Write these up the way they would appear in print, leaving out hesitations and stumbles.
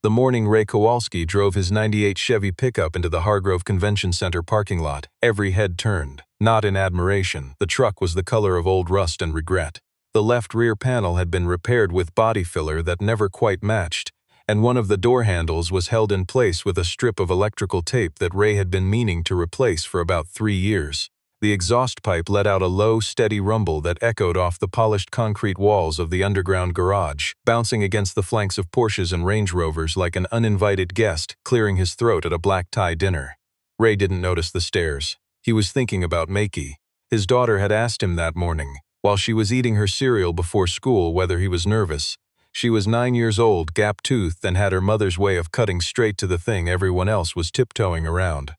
The morning Ray Kowalski drove his '98 Chevy pickup into the Hargrove Convention Center parking lot, every head turned, not in admiration. The truck was the color of old rust and regret. The left rear panel had been repaired with body filler that never quite matched, and one of the door handles was held in place with a strip of electrical tape that Ray had been meaning to replace for about 3 years. The exhaust pipe let out a low, steady rumble that echoed off the polished concrete walls of the underground garage, bouncing against the flanks of Porsches and Range Rovers like an uninvited guest clearing his throat at a black tie dinner. Ray didn't notice the stares. He was thinking about Makey. His daughter had asked him that morning, while she was eating her cereal before school, whether he was nervous. She was 9 years old, gap-toothed, and had her mother's way of cutting straight to the thing everyone else was tiptoeing around.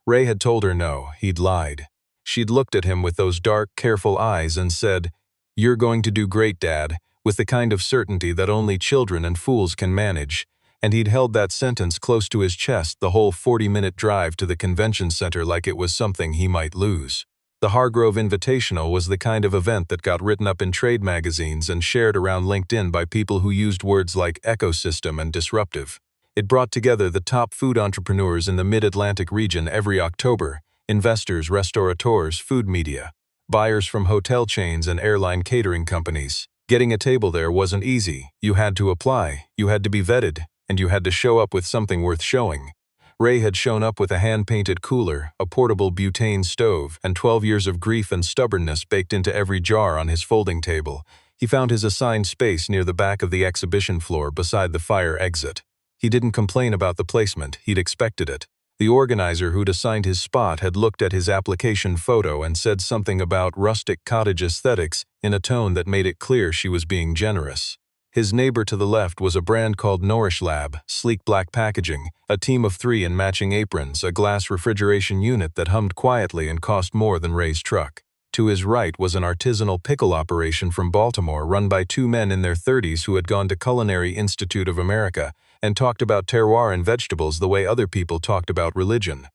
Ray had told her no, he'd lied. She'd looked at him with those dark, careful eyes and said, "You're going to do great, Dad," with the kind of certainty that only children and fools can manage, and he'd held that sentence close to his chest the whole 40-minute drive to the convention center like it was something he might lose. The Hargrove Invitational was the kind of event that got written up in trade magazines and shared around LinkedIn by people who used words like ecosystem and disruptive. It brought together the top food entrepreneurs in the Mid-Atlantic region every October: investors, restaurateurs, food media, buyers from hotel chains and airline catering companies. Getting a table there wasn't easy. You had to apply, you had to be vetted, and you had to show up with something worth showing. Ray had shown up with a hand-painted cooler, a portable butane stove, and 12 years of grief and stubbornness baked into every jar on his folding table. He found his assigned space near the back of the exhibition floor beside the fire exit. He didn't complain about the placement, he'd expected it. The organizer who'd assigned his spot had looked at his application photo and said something about rustic cottage aesthetics in a tone that made it clear she was being generous. His neighbor to the left was a brand called Nourish Lab, sleek black packaging, a team of 3 in matching aprons, a glass refrigeration unit that hummed quietly and cost more than Ray's truck. To his right was an artisanal pickle operation from Baltimore run by 2 men in their 30s who had gone to Culinary Institute of America and talked about terroir and vegetables the way other people talked about religion.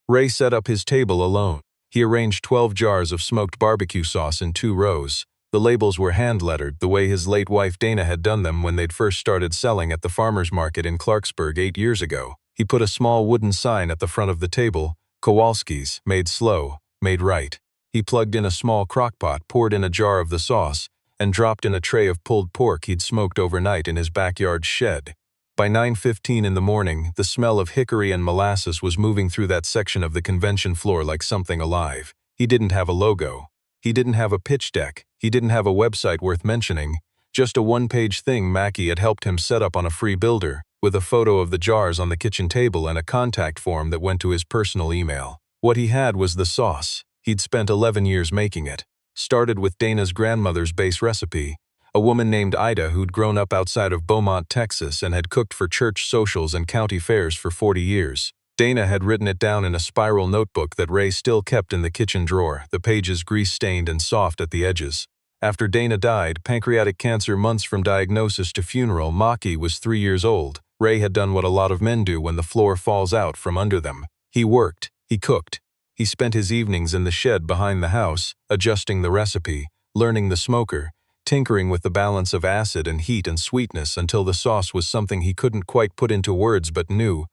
Ray set up his table alone. He arranged 12 jars of smoked barbecue sauce in 2 rows. The labels were hand-lettered, the way his late wife Dana had done them when they'd first started selling at the farmer's market in Clarksburg 8 years ago. He put a small wooden sign at the front of the table: Kowalski's, made slow, made right. He plugged in a small crockpot, poured in a jar of the sauce, and dropped in a tray of pulled pork he'd smoked overnight in his backyard shed. By 9:15 in the morning, the smell of hickory and molasses was moving through that section of the convention floor like something alive. He didn't have a logo. He didn't have a pitch deck. He didn't have a website worth mentioning. Just a one-page thing Mackie had helped him set up on a free builder, with a photo of the jars on the kitchen table and a contact form that went to his personal email. What he had was the sauce. He'd spent 11 years making it. Started with Dana's grandmother's base recipe, a woman named Ida who'd grown up outside of Beaumont, Texas, and had cooked for church socials and county fairs for 40 years. Dana had written it down in a spiral notebook that Ray still kept in the kitchen drawer, the pages grease-stained and soft at the edges. After Dana died, pancreatic cancer months from diagnosis to funeral, Maki was 3 years old. Ray had done what a lot of men do when the floor falls out from under them. He worked, he cooked. He spent his evenings in the shed behind the house, adjusting the recipe, learning the smoker, tinkering with the balance of acid and heat and sweetness until the sauce was something he couldn't quite put into words but knew.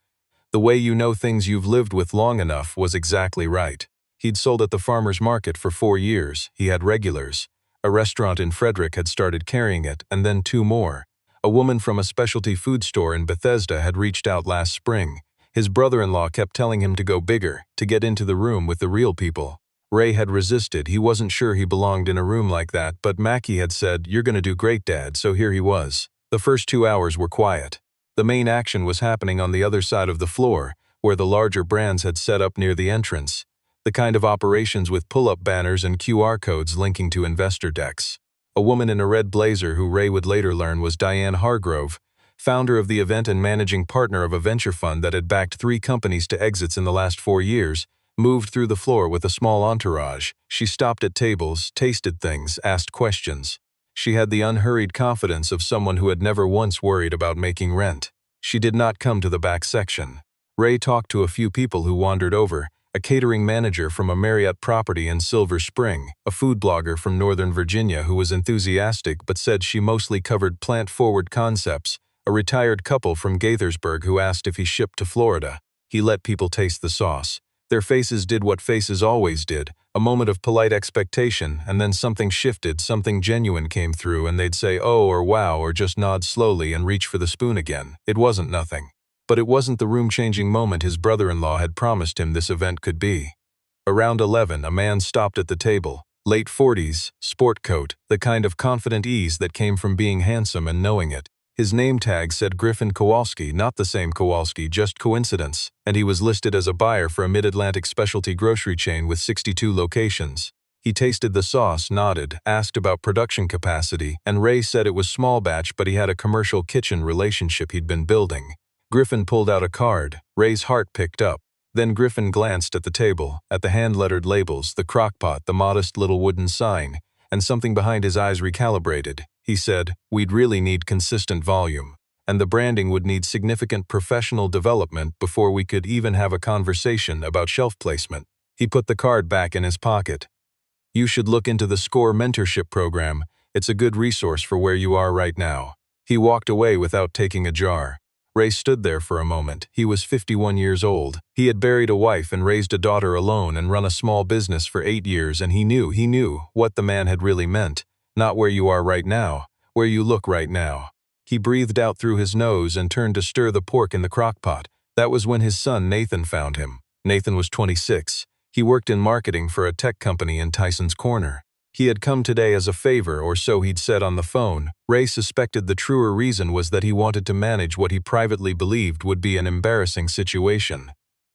The way you know things you've lived with long enough was exactly right. He'd sold at the farmer's market for 4 years. He had regulars. A restaurant in Frederick had started carrying it, and then 2 more. A woman from a specialty food store in Bethesda had reached out last spring. His brother-in-law kept telling him to go bigger, to get into the room with the real people. Ray had resisted. He wasn't sure he belonged in a room like that, but Mackie had said, "You're gonna do great, Dad," so here he was. The first 2 hours were quiet. The main action was happening on the other side of the floor, where the larger brands had set up near the entrance. The kind of operations with pull-up banners and QR codes linking to investor decks. A woman in a red blazer who Ray would later learn was Diane Hargrove, founder of the event and managing partner of a venture fund that had backed 3 companies to exits in the last 4 years, moved through the floor with a small entourage. She stopped at tables, tasted things, asked questions. She had the unhurried confidence of someone who had never once worried about making rent. She did not come to the back section. Ray talked to a few people who wandered over: a catering manager from a Marriott property in Silver Spring, a food blogger from Northern Virginia who was enthusiastic but said she mostly covered plant-forward concepts, a retired couple from Gaithersburg who asked if he shipped to Florida. He let people taste the sauce. Their faces did what faces always did, a moment of polite expectation, and then something shifted, something genuine came through, and they'd say oh or wow or just nod slowly and reach for the spoon again. It wasn't nothing. But it wasn't the room-changing moment his brother-in-law had promised him this event could be. Around 11, a man stopped at the table. Late 40s, sport coat, the kind of confident ease that came from being handsome and knowing it. His name tag said Griffin Kowalski, not the same Kowalski, just coincidence, and he was listed as a buyer for a mid-Atlantic specialty grocery chain with 62 locations. He tasted the sauce, nodded, asked about production capacity, and Ray said it was small batch but he had a commercial kitchen relationship he'd been building. Griffin pulled out a card. Ray's heart picked up. Then Griffin glanced at the table, at the hand-lettered labels, the crockpot, the modest little wooden sign, and something behind his eyes recalibrated. He said, "We'd really need consistent volume, and the branding would need significant professional development before we could even have a conversation about shelf placement." He put the card back in his pocket. "You should look into the SCORE mentorship program. It's a good resource for where you are right now." He walked away without taking a jar. Ray stood there for a moment. He was 51 years old. He had buried a wife and raised a daughter alone and run a small business for 8 years, and he knew what the man had really meant. Not where you are right now, where you look right now. He breathed out through his nose and turned to stir the pork in the crockpot. That was when his son Nathan found him. Nathan was 26. He worked in marketing for a tech company in Tyson's Corner. He had come today as a favor, or so he'd said on the phone. Ray suspected the truer reason was that he wanted to manage what he privately believed would be an embarrassing situation.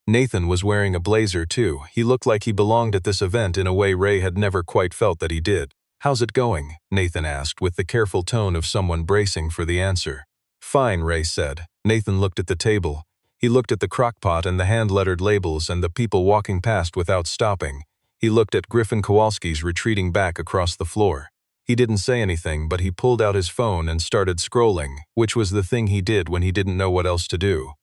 Nathan was wearing a blazer too. He looked like he belonged at this event in a way Ray had never quite felt that he did. "How's it going?" Nathan asked with the careful tone of someone bracing for the answer. "Fine," Ray said. Nathan looked at the table. He looked at the crockpot and the hand-lettered labels and the people walking past without stopping. He looked at Griffin Kowalski's retreating back across the floor. He didn't say anything, but he pulled out his phone and started scrolling, which was the thing he did when he didn't know what else to do.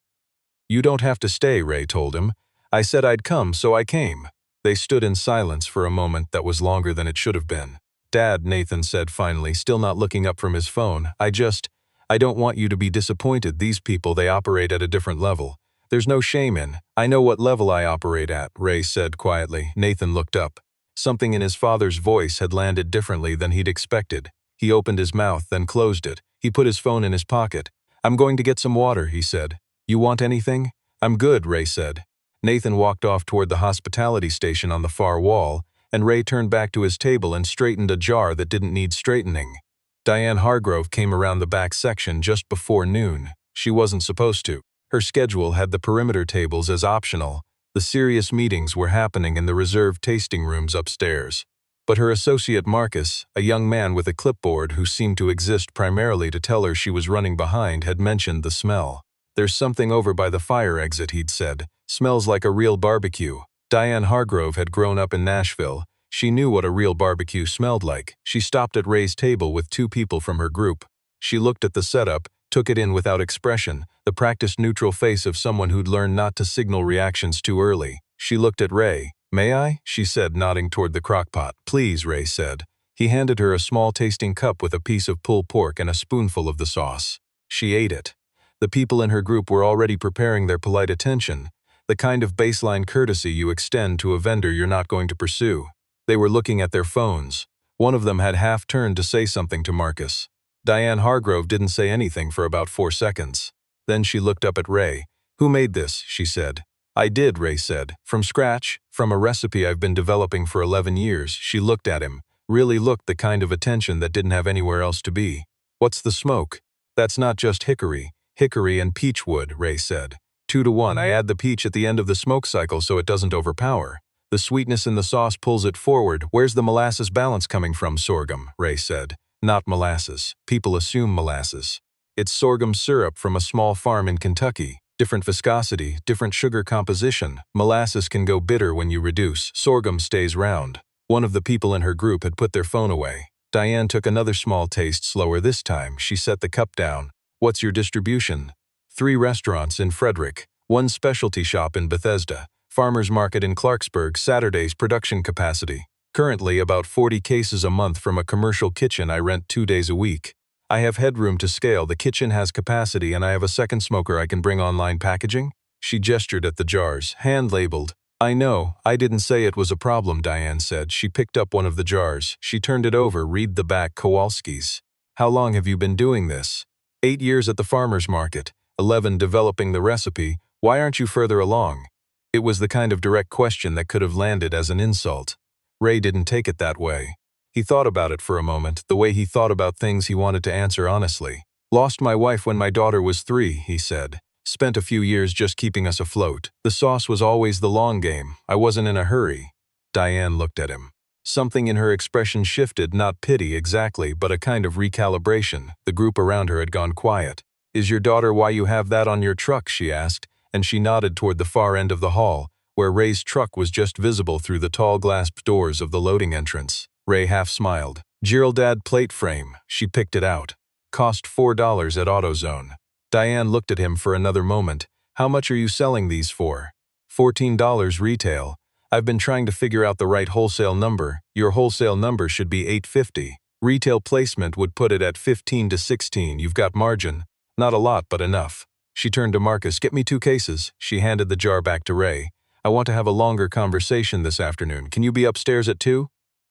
"You don't have to stay," Ray told him. "I said I'd come, so I came." They stood in silence for a moment that was longer than it should have been. "Dad," Nathan said finally, still not looking up from his phone, I don't want you to be disappointed. These people, they operate at a different level. There's no shame in. I know what level I operate at," Ray said quietly. Nathan looked up. Something in his father's voice had landed differently than he'd expected. He opened his mouth, then closed it. He put his phone in his pocket. "I'm going to get some water," he said. "You want anything?" "I'm good," Ray said. Nathan walked off toward the hospitality station on the far wall, and Ray turned back to his table and straightened a jar that didn't need straightening. Diane Hargrove came around the back section just before noon. She wasn't supposed to. Her schedule had the perimeter tables as optional. The serious meetings were happening in the reserved tasting rooms upstairs. But her associate Marcus, a young man with a clipboard who seemed to exist primarily to tell her she was running behind, had mentioned the smell. "There's something over by the fire exit," he'd said. "Smells like a real barbecue." Diane Hargrove had grown up in Nashville. She knew what a real barbecue smelled like. She stopped at Ray's table with 2 people from her group. She looked at the setup, took it in without expression, the practiced neutral face of someone who'd learned not to signal reactions too early. She looked at Ray. "May I?" she said, nodding toward the crockpot. "Please," Ray said. He handed her a small tasting cup with a piece of pulled pork and a spoonful of the sauce. She ate it. The people in her group were already preparing their polite attention, the kind of baseline courtesy you extend to a vendor you're not going to pursue. They were looking at their phones. One of them had half turned to say something to Marcus. Diane Hargrove didn't say anything for about 4 seconds. Then she looked up at Ray. "Who made this?" she said. "I did," Ray said. "From scratch, from a recipe I've been developing for 11 years. She looked at him. Really looked the kind of attention that didn't have anywhere else to be. "What's the smoke?" "That's not just hickory. Hickory and peach wood," Ray said. 2 to 1. I add the peach at the end of the smoke cycle so it doesn't overpower. The sweetness in the sauce pulls it forward. "Where's the molasses balance coming from?" "Sorghum," Ray said. "Not molasses. People assume molasses. It's sorghum syrup from a small farm in Kentucky. Different viscosity, different sugar composition. Molasses can go bitter when you reduce. Sorghum stays round." One of the people in her group had put their phone away. Diane took another small taste, slower this time. She set the cup down. "What's your distribution?" 3 restaurants in Frederick, 1 specialty shop in Bethesda, farmers market in Clarksburg, Saturdays production capacity. Currently about 40 cases a month from a commercial kitchen I rent 2 days a week. I have headroom to scale, the kitchen has capacity, and I have a second smoker I can bring online packaging. She gestured at the jars, hand-labeled. I know, I didn't say it was a problem, Diane said. She picked up one of the jars. She turned it over, read the back, Kowalski's. How long have you been doing this? 8 years at the farmer's market, 11 developing the recipe. Why aren't you further along? It was the kind of direct question that could have landed as an insult. Ray didn't take it that way. He thought about it for a moment, the way he thought about things he wanted to answer honestly. Lost my wife when my daughter was 3, he said. Spent a few years just keeping us afloat. The sauce was always the long game. I wasn't in a hurry. Diane looked at him. Something in her expression shifted, not pity exactly, but a kind of recalibration. The group around her had gone quiet. Is your daughter why you have that on your truck? She asked, and she nodded toward the far end of the hall, where Ray's truck was just visible through the tall glass doors of the loading entrance. Ray half smiled. Geraldad plate frame. She picked it out. Cost $4 at AutoZone. Diane looked at him for another moment. How much are you selling these for? $14 retail. I've been trying to figure out the right wholesale number. Your wholesale number should be $8.50. Retail placement would put it at 15 to 16. You've got margin. Not a lot, but enough. She turned to Marcus. Get me 2 cases. She handed the jar back to Ray. I want to have a longer conversation this afternoon. Can you be upstairs at 2?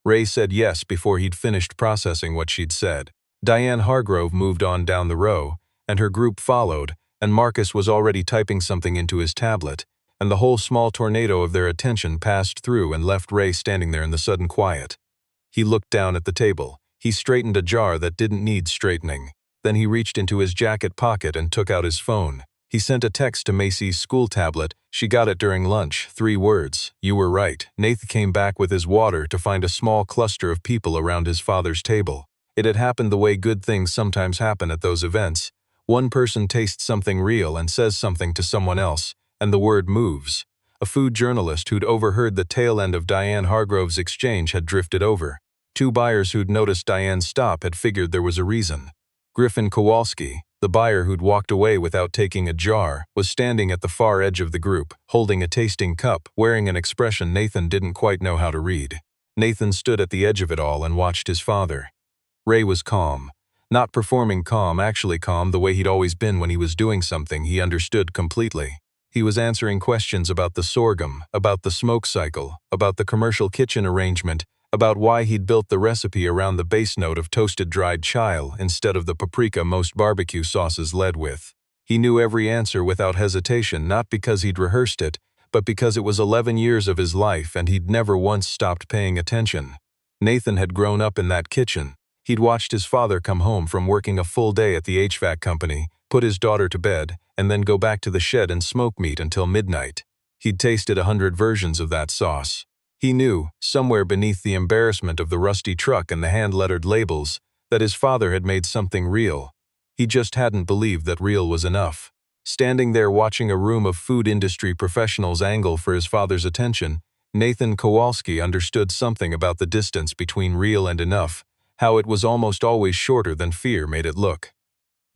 Ray said yes before he'd finished processing what she'd said. Diane Hargrove moved on down the row, and her group followed, and Marcus was already typing something into his tablet, and the whole small tornado of their attention passed through and left Ray standing there in the sudden quiet. He looked down at the table. He straightened a jar that didn't need straightening. Then he reached into his jacket pocket and took out his phone. He sent a text to Macy's school tablet. She got it during lunch. 3 words. You were right. Nathan came back with his water to find a small cluster of people around his father's table. It had happened the way good things sometimes happen at those events. One person tastes something real and says something to someone else, and the word moves. A food journalist who'd overheard the tail end of Diane Hargrove's exchange had drifted over. 2 buyers who'd noticed Diane's stop had figured there was a reason. Griffin Kowalski, the buyer who'd walked away without taking a jar, was standing at the far edge of the group, holding a tasting cup, wearing an expression Nathan didn't quite know how to read. Nathan stood at the edge of it all and watched his father. Ray was calm. Not performing calm, actually calm the way he'd always been when he was doing something he understood completely. He was answering questions about the sorghum, about the smoke cycle, about the commercial kitchen arrangement, about why he'd built the recipe around the base note of toasted dried chile instead of the paprika most barbecue sauces led with. He knew every answer without hesitation, not because he'd rehearsed it, but because it was 11 years of his life and he'd never once stopped paying attention. Nathan had grown up in that kitchen. He'd watched his father come home from working a full day at the HVAC company, put his daughter to bed, and then go back to the shed and smoke meat until midnight. He'd tasted 100 versions of that sauce. He knew, somewhere beneath the embarrassment of the rusty truck and the hand-lettered labels, that his father had made something real. He just hadn't believed that real was enough. Standing there watching a room of food industry professionals angle for his father's attention, Nathan Kowalski understood something about the distance between real and enough, how it was almost always shorter than fear made it look.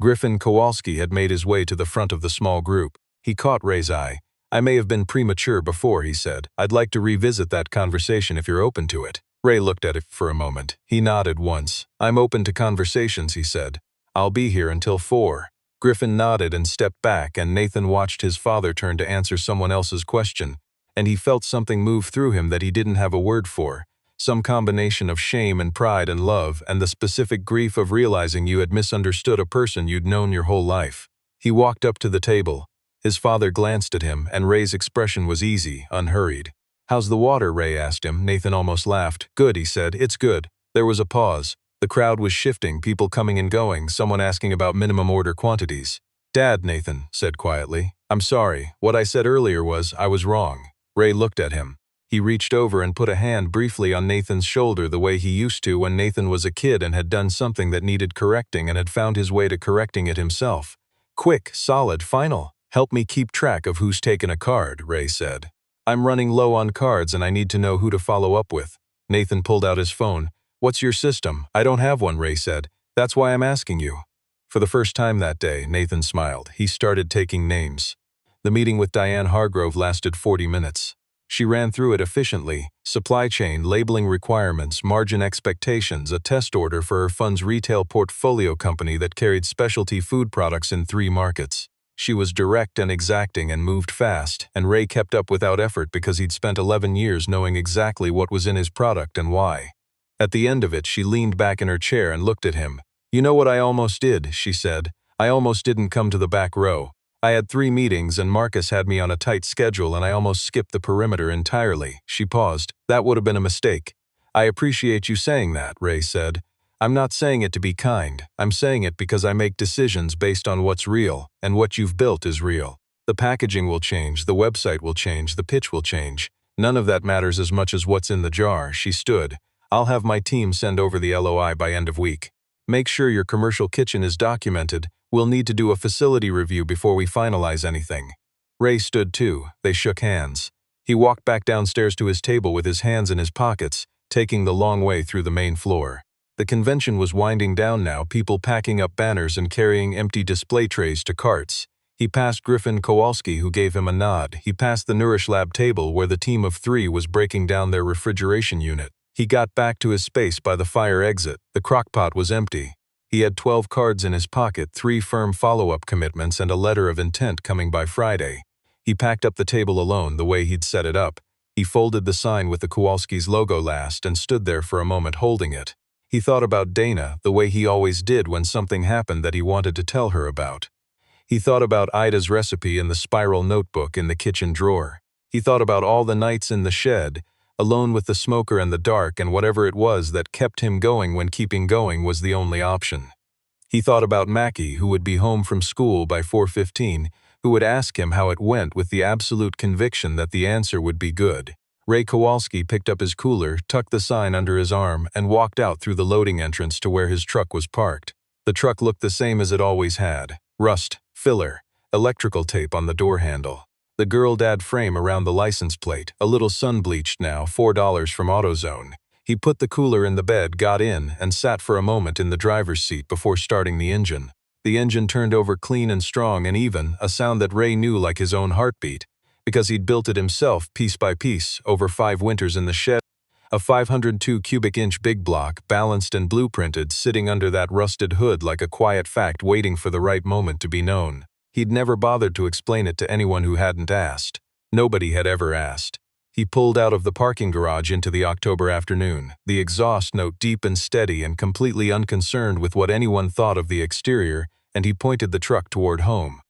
Griffin Kowalski had made his way to the front of the small group. He caught Ray's eye. I may have been premature before, he said. I'd like to revisit that conversation if you're open to it. Ray looked at it for a moment. He nodded once. I'm open to conversations, he said. I'll be here until 4. Griffin nodded and stepped back, and Nathan watched his father turn to answer someone else's question, and he felt something move through him that he didn't have a word for. Some combination of shame and pride and love and the specific grief of realizing you had misunderstood a person you'd known your whole life. He walked up to the table. His father glanced at him, and Ray's expression was easy, unhurried. How's the water? Ray asked him. Nathan almost laughed. Good, he said. It's good. There was a pause. The crowd was shifting, people coming and going, someone asking about minimum order quantities. Dad, Nathan said quietly. I'm sorry. What I said earlier was, I was wrong. Ray looked at him. He reached over and put a hand briefly on Nathan's shoulder the way he used to when Nathan was a kid and had done something that needed correcting and had found his way to correcting it himself. Quick, solid, final. Help me keep track of who's taken a card, Ray said. I'm running low on cards and I need to know who to follow up with. Nathan pulled out his phone. What's your system? I don't have one, Ray said. That's why I'm asking you. For the first time that day, Nathan smiled. He started taking names. The meeting with Diane Hargrove lasted 40 minutes. She ran through it efficiently: supply chain, labeling requirements, margin expectations, a test order for her fund's retail portfolio company that carried specialty food products in 3 markets. She was direct and exacting and moved fast, and Ray kept up without effort because he'd spent 11 years knowing exactly what was in his product and why. At the end of it, she leaned back in her chair and looked at him. "You know what I almost did," she said. "I almost didn't come to the back row. I had 3 meetings and Marcus had me on a tight schedule and I almost skipped the perimeter entirely." She paused. "That would have been a mistake." "I appreciate you saying that," Ray said. "I'm not saying it to be kind. I'm saying it because I make decisions based on what's real, and what you've built is real. The packaging will change, the website will change, the pitch will change. None of that matters as much as what's in the jar." She stood. "I'll have my team send over the LOI by end of week. Make sure your commercial kitchen is documented. We'll need to do a facility review before we finalize anything." Ray stood too. They shook hands. He walked back downstairs to his table with his hands in his pockets, taking the long way through the main floor. The convention was winding down now, people packing up banners and carrying empty display trays to carts. He passed Griffin Kowalski, who gave him a nod. He passed the Nourish Lab table where the team of 3 was breaking down their refrigeration unit. He got back to his space by the fire exit. The crockpot was empty. He had 12 cards in his pocket, 3 firm follow-up commitments and a letter of intent coming by Friday. He packed up the table alone, the way he'd set it up. He folded the sign with the Kowalski's logo last and stood there for a moment holding it. He thought about Dana, the way he always did when something happened that he wanted to tell her about. He thought about Ida's recipe in the spiral notebook in the kitchen drawer. He thought about all the nights in the shed, alone with the smoker and the dark and whatever it was that kept him going when keeping going was the only option. He thought about Mackie, who would be home from school by 4:15, who would ask him how it went with the absolute conviction that the answer would be good. Ray Kowalski picked up his cooler, tucked the sign under his arm, and walked out through the loading entrance to where his truck was parked. The truck looked the same as it always had: rust, filler, electrical tape on the door handle. The Girl Dad frame around the license plate, a little sun-bleached now, $4 from AutoZone. He put the cooler in the bed, got in, and sat for a moment in the driver's seat before starting the engine. The engine turned over clean and strong and even, a sound that Ray knew like his own heartbeat, because he'd built it himself piece by piece over 5 winters in the shed. A 502 cubic inch big block, balanced and blueprinted, sitting under that rusted hood like a quiet fact waiting for the right moment to be known. He'd never bothered to explain it to anyone who hadn't asked. Nobody had ever asked. He pulled out of the parking garage into the October afternoon, the exhaust note deep and steady and completely unconcerned with what anyone thought of the exterior, and he pointed the truck toward home.